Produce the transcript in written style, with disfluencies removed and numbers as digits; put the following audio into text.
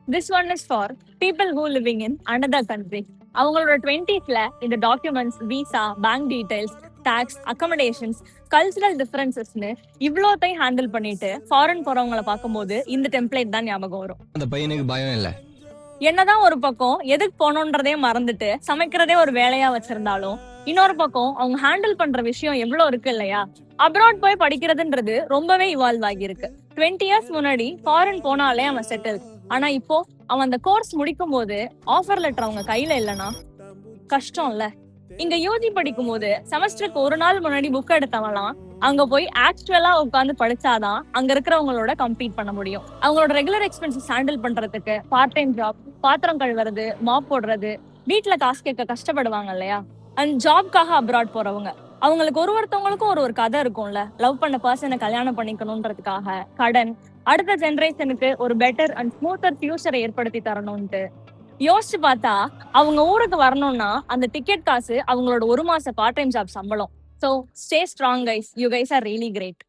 This one is for people who living in another country. அவங்களோட 20ஸ்ல இந்த documents, visa, bank details, tax, accommodations, cultural டிஃபரன்சஸ்னு இவ்வளோத்தையும் handle பண்ணிட்டு ஃபாரின் போறவங்களை பார்க்கும்போது இந்த டெம்ப்ளேட் தான் ஞாபகம் வரும். அந்த பையனுக்கு பயம் இல்ல. என்னதான் ஒரு பக்கம் எதுக்கு போனோன்றதே மறந்துட்டு சமைக்கிறதே ஒரு வேலையா வச்சிருந்தாலும், இன்னொரு பக்கம் அவங்க ஹேண்டில் பண்ற விஷயம் எவ்வளவு இருக்கு இல்லையா? அப்ராட் போய் படிக்கிறதுன்றது ரொம்பவே இவால்வ் ஆகியிருக்கு. 20 இயர்ஸ் முன்னாடி ஃபாரின் போனாலே அவன் செட்டில். ஆனா இப்போ அவன் அந்த கோர்ஸ் முடிக்கும் போது ஆஃபர் லெட்டர் அவங்க கையில இல்லைன்னா கஷ்டம் இல்ல. இங்க யூஜி படிக்கும் போது செமஸ்டருக்கு ஒரு நாள் முன்னாடி புக் எடுத்தவங்களாம் அங்க போய் ஆக்சுவலா உட்காந்து படிச்சாதான் அங்க இருக்கிறவங்களோட கம்பீட் பண்ண முடியும். அவங்களோட ரெகுலர் எக்ஸ்பென்சஸ் ஹேண்டில் பண்றதுக்கு பார்ட் டைம் ஜாப், பாத்திரம் கழுவுறது, மாப் போடுறது, வீட்டுல காசு கேட்க கஷ்டப்படுவாங்க இல்லையா? அண்ட் ஜாப்காக அப்ராட் போறவங்க அவங்களுக்கு ஒருத்தவங்களுக்கும் ஒரு கதை இருக்கும்ல. லவ் பண்ண பர்சனை கல்யாணம் பண்ணிக்கணும்ன்றதுக்காக கடன், அடுத்த ஜெனரேஷனுக்கு ஒரு பெட்டர் அண்ட் ஸ்மூத்தர் ஃபியூச்சரை ஏற்படுத்தி தரணும்ட்டு யோசிச்சு பார்த்தா அவங்க ஊருக்கு வரணும்னா அந்த டிக்கெட் காசு அவங்களோட ஒரு மாச பார்ட் டைம் ஜாப் சம்பளம். So stay strong guys, you guys are really great.